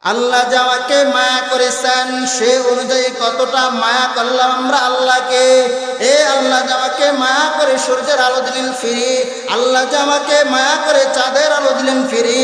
আল্লাহ যাওয়াকে মায়া করেছেন সে অনুযায়ী কতটা মায়া করলাম আমরা আল্লাহকে। এ আল্লাহ যাওয়াকে মায়া করে সূর্যের আলো দিলেন ফিরি, আল্লাহ যাওয়াকে মায়া করে চাঁদের আলো দিলেন ফিরি।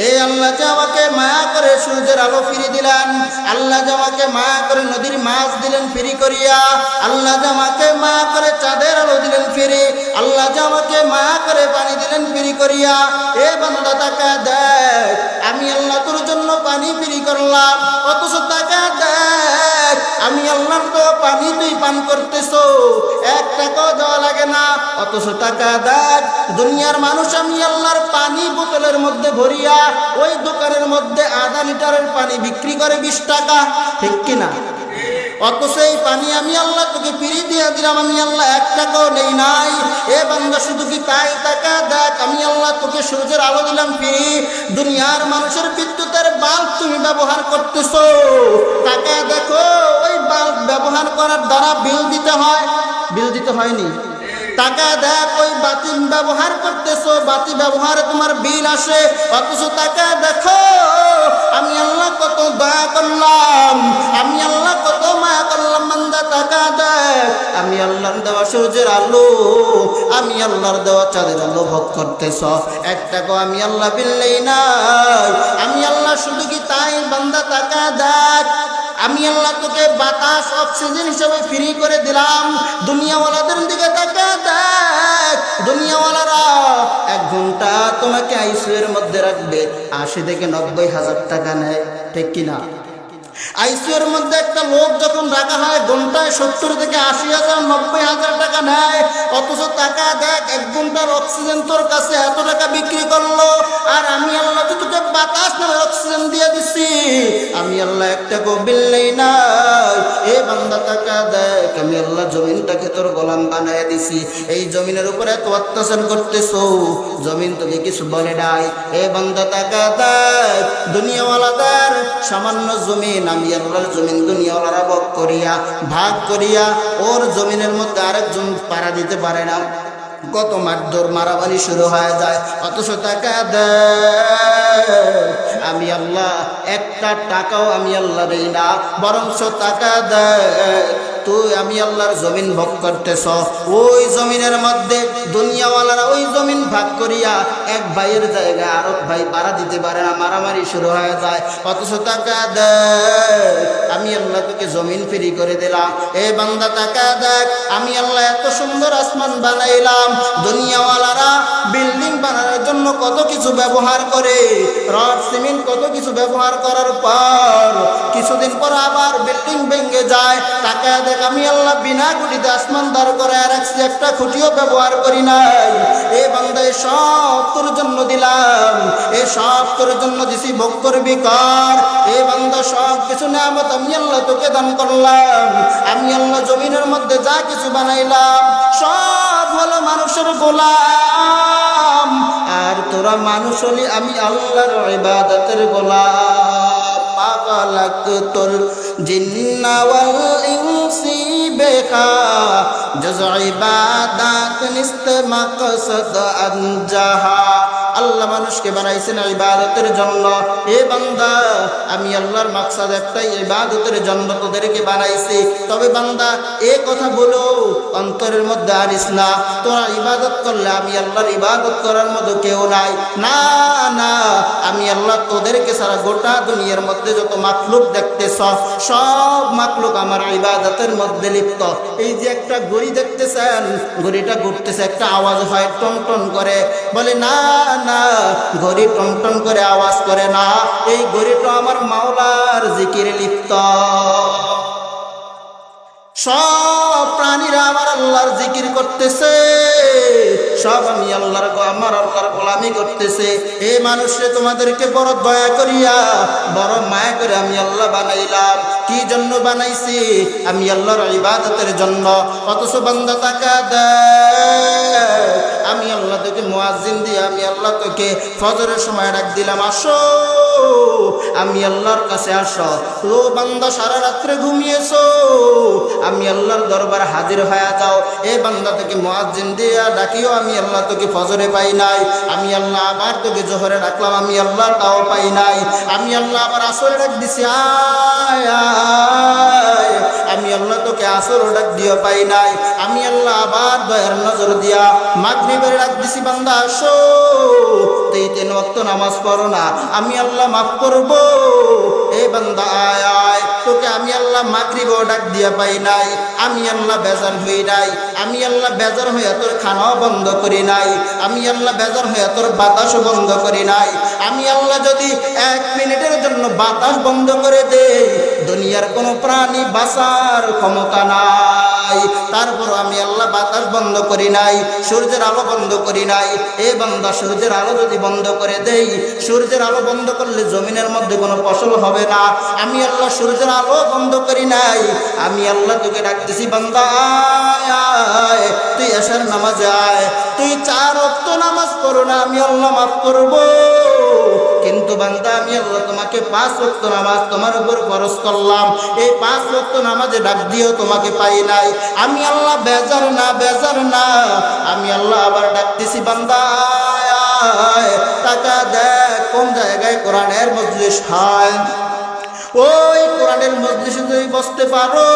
এ আল্লাহ যাওয়াকে মায়া করে সূর্যের আলো ফিরি দিলেন, আল্লাহ যাওয়াকে মায়া করে নদীর মাছ দিলেন ফিরি করিয়া, আল্লাহ যাওয়াকে মায়া করে চাঁদের আলো দিলেন ফিরি, আল্লাহ যাওয়াকে মায়া করে পানি দিলেন ফিরি করিয়া। এ বান্দা টাকা দেখ, আমি আল্লাহ তোর জন্য পানি ফিরি করলাম, অথচ টাকা দেখ আমি আল্লাহর তো পানি তুই পান করতেছো, এক টাকাও দেওয়া লাগে না, অথচ টাকা দেখ দুনিয়ার মানুষ আমি আল্লাহর পানি বোতলের মধ্যে ভরিয়া ওই দোকানের মধ্যে আধা লিটারের পানি বিক্রি করে 20 টাকা, ঠিক কিনা? অথচ এই পানি আমি আল্লাহ তোকে ফিরি দিয়ে দিলাম, আমি আল্লাহ 1 টাকাও নেই নাই। এ বান্দা শুধু কি তাই, টাকা দেখ আমি আল্লাহ তোকে সূর্যের আলো দিলাম ফিরি, দুনিয়ার মানুষের বিদ্যুতের বাল্ব তুমি ব্যবহার করতেছো, টাকা দেখো ওই বাল্ব ব্যবহার করার দ্বারা বিল দিতে হয়, বিল দিতে হয়নি। টাকা দেখ ওই বাতি ব্যবহার করতেছো, বাতি ব্যবহারে তোমার বিল আসে, অথচ টাকা দেখো আমি আল্লাহ কত দয়া করলাম, আমি আল্লাহ কত মায়া করলাম। বান্দা টাকা দেখ আমি আল্লাহর দেওয়া সূর্যের আলো, আমি আল্লাহর দেওয়া চাঁদের আলো ভোগ করতেছ, 1 টাকাও আমি আল্লাহ বিল নেই নাই। আমি আল্লাহ শুধু কি তাই, বান্দা টাকা দেখ আমি আল্লাহ তোকে বাতাস অক্সিজেন হিসেবে ফ্রি করে দিলাম। দুনিয়াওয়ালাদের দিকে টাকা দেখ, দুনিয়াওয়ালারা 1 ঘন্টা তোমাকে আইসিইউর মধ্যে রাখবে 80 থেকে 90 হাজার টাকা নেয়, ঠিক কিনা? আইসিইউর মধ্যে একটা লোক যখন রাখা হয় ঘন্টায় 70 থেকে 80 হাজার 90 হাজার টাকা নেয়, অথচ টাকা দেখ 1 ঘন্টার অক্সিজেন তোর কাছে এত টাকা বিক্রি করলো, আর আমি আল্লাহ তোকে বাতাস নামে অক্সিজেন দিয়ে দিচ্ছি, আমি আল্লাহ 1 টাকাও বিল নেই নাই। এ বান্দা টাকা দেখ আমি আল্লাহ জমিনটাকে তোর গোলাম বানায় দিছি, এই জমিনের উপরে এত অত্যাচার করতেছো, জমিন তোকে কিছু বলে নাই। এ বান্দা টাকা দেখ দুনিয়াওয়ালাদের সামান্য জমিন আমি আল্লাহর জমিন দুনিয়াওয়ালারা ভাগ করিয়া ওর জমিনের মধ্যে আরেকজন পাড়া দিতে পারে না, কত মারধর মারামারি শুরু হয়ে যায়, অথচ টাকা দেয় আমি আল্লাহ 1 টাকাও আমি আল্লাহ দেই না, বরঞ্চ টাকা দেয় তুই আমি আল্লাহর জমিন ভোগ করতেছ, ওই জমিনের মধ্যে দুনিয়াওয়ালারা ওই জমিন ভাগ করিয়া 1 ভাইয়ের জায়গায় আরেক ভাই পাড়া দিতে পারে না, মারামারি শুরু হয়ে যায়, অথচ টাকা দেয় আমি আল্লাহ তোকে জমিন ফ্রি করে দিলাম। এ বান্দা টাকা দেখ আমি আল্লাহ এত সুন্দর আসমান বানাইলাম, দুনিয়াওয়ালারা বিল্ডিং বানানোর জন্য কত কিছু ব্যবহার করে, রড সিমেন্ট কত কিছু ব্যবহার করার পর কিছুদিন পর আবার বিল্ডিং ভেঙে যায়, টাকা দেখ আমি আল্লাহ বিনা খুঁটিতে আসমান দাঁড় করে রাখছি, একটা খুঁটিও ব্যবহার করি নাই। এ বান্দা সব তোর জন্য দিলাম, এ সব তোর জন্য দিছি, ভোগ করবি কর। এ বান্দা সব কিছু নিয়ামত আমি আল্লাহ তোকে দান করলাম, আমি আল্লাহ জমিনের মধ্যে যা কিছু বানাইলাম সব হলো মানুষের গোলাম, আর তোরা মানুষ হলি আমি আল্লাহর ইবাদতের গোলাম। মাগালাকতুল জিন্না ওয়াল ইনসি বিহা জযা ইবাদাত নিস্ত মাকসাদ আনজাহা। আল্লাহ মানুষকে বানাইছেন ইবাদতের জন্য। এ বান্দা আমি আল্লাহর মাকসাদ একটাই, ইবাদতের জন্য তোদেরকে বানাইছি। তবে বান্দা এ কথা বলো অন্তরের মধ্যে আনিস না, তোরা ইবাদত করলে আমি আল্লাহর ইবাদত করার মতো কেউ নাই, না না আমি আল্লাহ তোদেরকে সারা গোটা দুনিয়ার মধ্যে যত মাখলুক দেখতেছ সব মাখলুক আমার ইবাদতের মধ্যে লিপ্ত। এই যে একটা ঘড়ি দেখতেছেন, ঘড়িটা ঘুরতেছে, একটা আওয়াজ হয় টন টন করে, বলে না না ঘড়ি টন টন করে আওয়াজ করে না, এই ঘড়িটা আমার মাওলার জিকিরে লিপ্ত। সব প্রাণীরা আমার আল্লাহর জিকির করতেছে, সব আমি আল্লাহর আমার আল্লাহর গোলামি করতেছে। এ মানুষে তোমাদেরকে বড় দয়া করিয়া বড় মায়া করে আমি আল্লাহ বানাইলাম। কি জন্য বানাইছি? আমি আল্লাহর ইবাদতের জন্য। অথচ বান্দা টাকা দেয় আমি আল্লাহ তোকে মুয়াজ্জিন দিয়ে আমি আল্লাহ তোকে ফজরের সময় ডাক দিলাম, আসো আমি আল্লাহর কাছে আসো। ও বান্দা সারা রাত্রে ঘুমিয়েছো, আমি আল্লাহর দরবার হাজির হয়ে যাও। দাও। এ বান্দা তোকে মুয়াজ্জিন দিয়া ডাকিও আমি আল্লাহ তোকে ফজরে পাই নাই, আমি আল্লাহ আবার তোকে জোহরে ডাকলাম আমি আল্লাহ তাও পাই নাই, আমি আল্লাহ আবার আসরে ডাক দিছি আয় আয়, আমি আল্লাহ তোকে আসর ডাক দিও পাই নাই, আমি আল্লাহ আবার দয়ার নজর দিয়া মাগরিবের ডাক দিছি বান্দা আসো, তুই 3 ওয়াক্ত নামাজ পড়ো না, আমি আল্লাহ মাফ করব। এ বান্দা আয় আয়, তোকে আমি আল্লাহ মাগরিবেও ডাক দিয়া পাই নাই, আমি আল্লাহ বেজার হই নাই, আমি আল্লাহ বেজার হইয়া তোর খানাও বন্ধ করি নাই, আমি আল্লাহ বেজার হইয়া তোর বাতাসও বন্ধ করি নাই, আমি আল্লাহ যদি 1 মিনিটের জন্য বাতাস বন্ধ করে দেই দুনিয়ার কোনো প্রাণী বাঁচার ক্ষমতা নাই, তারপর আমি আল্লাহ বাতাস বন্ধ করি নাই, সূর্যের আলো বন্ধ করি নাই। এ বান্দা সূর্যের আলো যদি বন্ধ করে দেই, সূর্যের আলো বন্ধ করলে জমিনের মধ্যে কোনো ফসল হবে না, আমি আল্লাহ সূর্যের আলো বন্ধ করি নাই, আমি আল্লাহ তোকে ডাকতেছি বান্দা আয় আয়, তুই এশার নামাজে আয়, তুই 4 ওয়াক্ত নামাজ পড়ো না, আমি আল্লাহ মাফ করব। কিন্তু বান্দা আমি আল্লাহ তোমাকে 5 ওয়াক্ত নামাজ তোমার উপর ফরজ করলাম, এই 5 ওয়াক্ত নামাজে ডাক দিও তোমাকে পাই নাই, আমি আল্লাহ বেজার না বেজার না, আমি আল্লাহ আবার ডাকতেছি বান্দা আয় আয়, টাকা দেখ কোন জায়গায় কোরআনের মজলিস হয়, ওই কোরআনের মজলিসে তুই বসতে পারো,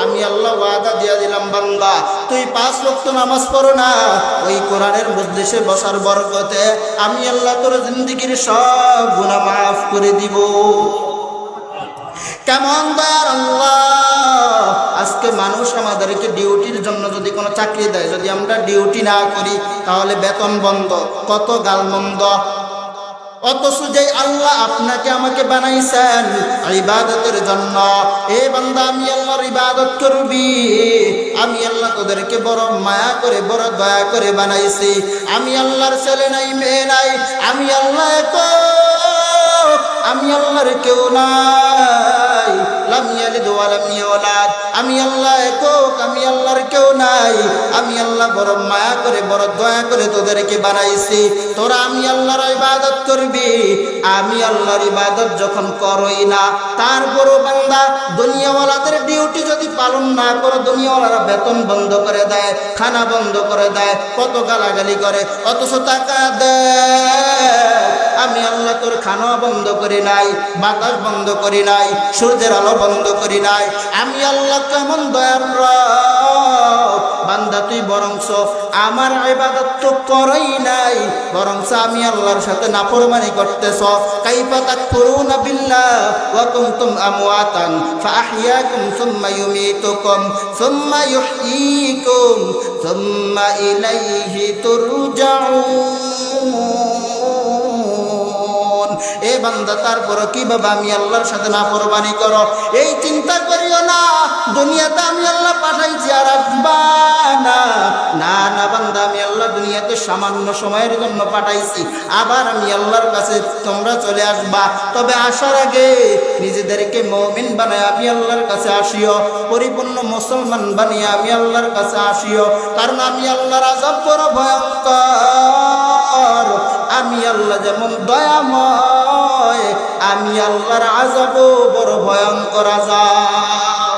আমি আল্লাহ ওয়াদা দিয়া দিলাম বান্দা তুই 5 ওয়াক্ত নামাজ পড়ো না, ওই কোরআনের মজলিসে বসার বরকতে আমি আল্লাহ তোর জিন্দেগীর সব গুনাহ মাফ করে দিব। কেমন দয়ার আল্লাহ! আজকে মানুষ আমাদেরকে ডিউটির জন্য যদি কোনো চাকরি দেয়, যদি আমরা ডিউটি না করি তাহলে বেতন বন্ধ, কত গালমন্দ, অথচ যে আল্লাহ আপনাকে আমাকে বানাইছেন ইবাদতের জন্য, এ বান্দা আমি আল্লাহর ইবাদত করবি, আমি আল্লাহ তোদেরকে বড় মায়া করে বড় দয়া করে বানাইছি, আমি আল্লাহর ছেলে নাই মেয়ে নাই, আমি আল্লাহ একক, আমি আল্লাহর কেউ নাই, লাম ইয়ালিদ ওয়া লাম ইউলাদ, আমি আল্লাহ একক, আমি আল্লাহর কেউ নাই, আমি আল্লাহ বড় মায়া করে বড় দয়া করে তোদেরকে বানাইছি, তোরা আমি আল্লাহর ইবাদত করবি। আমি আল্লাহর ইবাদত যখন করই না, তারপরও বান্দা দুনিয়াওয়ালাদের ডিউটি যদি পালন না করো, দুনিয়াওয়ালারা বেতন বন্ধ করে দেয়, খানা বন্ধ করে দেয়, কত গালাগালি করে, অথচ টাকা দেয়, আমি আল্লাহ তোর খানা বন্ধ করি নাই, বাতাস বন্ধ করি নাই, সূর্যের আলো বন্ধ করি নাই, আমি আল্লাহ কেমন দয়ার রব! বান্দা তুই বরংস আমার ইবাদত তো করই নাই, বরংস আমি আল্লাহর সাথে নাফরমানি করতেছ। কাইফা তাকফুরুনা বিল্লাহ ওয়া কুনতুম আমওয়াতান ফাআহইয়াকুম সুম্মা ইউমীতুকুম সুম্মা ইউহয়ীকুম সুম্মা ইলাইহি তুরজাউন। এ বান্দা তারপর কিভাবে আমি আল্লাহর সাথে নাফরমানি করো, এই চিন্তা করিও না দুনিয়াতে আমি আল্লাহ পাঠাইছি আর আসবা না, না না বান্দা, আমি আল্লাহ দুনিয়াতে সামান্য সময়ের জন্য পাঠাইছি, আবার আমি আল্লাহর কাছে তোমরা চলে আসবা, তবে আসার আগে নিজেদেরকে মুমিন বানায় আমি আল্লাহর কাছে আসিও, পরিপূর্ণ মুসলমান বানিয়ে আমি আল্লাহর কাছে আসিও, কারণ আমি আল্লাহর আযাব বড় ভয়ঙ্কর, আমি আল্লাহ যেমন দয়াময়, আমি আল্লাহর আযাবও বড় ভয়ঙ্কর আযাব,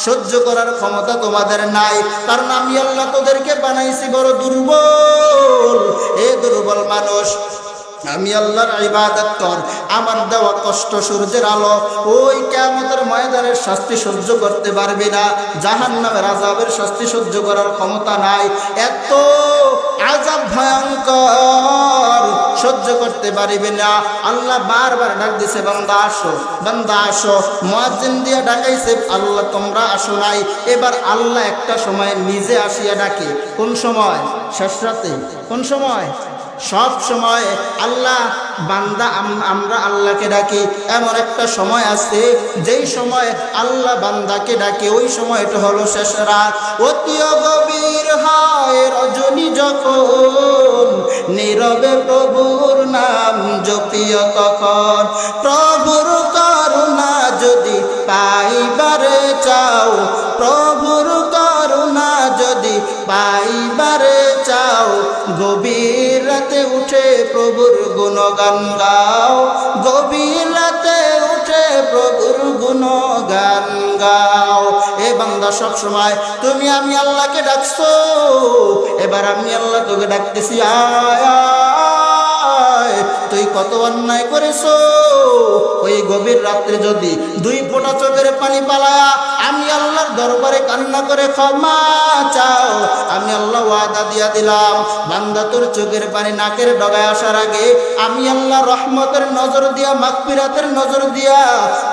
সহ্য করার ক্ষমতা তোমাদের নাই, কারণ আমি আল্লাহ তোদেরকে বানাইছি বড় দুর্বল। এ দুর্বল মানুষ, আমি আল্লাহর ইবাদত কর, আমার দেওয়া কষ্ট সূর্যের আলো ওই কিয়ামতের ময়দানের শাস্তি সহ্য করতে পারবি না, জাহান্নামের আযাবের শাস্তি সহ্য করার ক্ষমতা নাই, এত আযাব ভয়ঙ্কর সহ্য করতে পারবি না। আল্লাহ বারবার ডাক দিছে বান্দা আসো, বান্দা আসো, মুয়াজ্জিন দিয়ে ডাকাইছে আল্লাহ তোমরা আসো নাই, এবার আল্লাহ একটা সময় নিজে আসিয়া ডাকে, কোন সময়? শেষ রাতে। কোন সময়? সব সময় আল্লাহ বান্দা আমরা আল্লাহকে ডাকি, এমন একটা সময় আছে যেই সময় আল্লাহ বান্দাকে ডাকে, ওই সময়টা হলো শেষ রাত, অতি গভীর হয় রজনী যখন, নীরবে প্রভুর নাম জপিও তখন, প্রভুর করুণা যদি পাইবারে চাও, প্রভুর করুণা যদি পাইবারে চাও, গভীর রাতে উঠে প্রভুর গুণগান গাও, গভীর রাতে উঠে প্রভুর গুণগান গাও। এ বান্দা সব সময় তুমি আমি আল্লাহকে ডাকছো, এবার আমি আল্লাহ তোকে ডাকতেছি, আয় আয়, তুই কত অন্যায় করেছো। ওই গভীর রাত্রে যদি 2 ফোঁটা চোখের পানি পালায়া আমি আল্লাহর দরবারে কান্না করে ক্ষমা চাও, আমি আল্লাহ ওয়াদা দিয়া দিলাম, বান্দা তোর চোখের পানি নাকের ডগায় আসার আগে আমি আল্লাহ রহমতের নজর দিয়া, মাগফিরাতের নজর দিয়া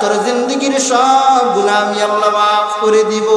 তোর জিন্দেগীর সব গুনাহ আমি আল্লাহ মাফ করে দিব।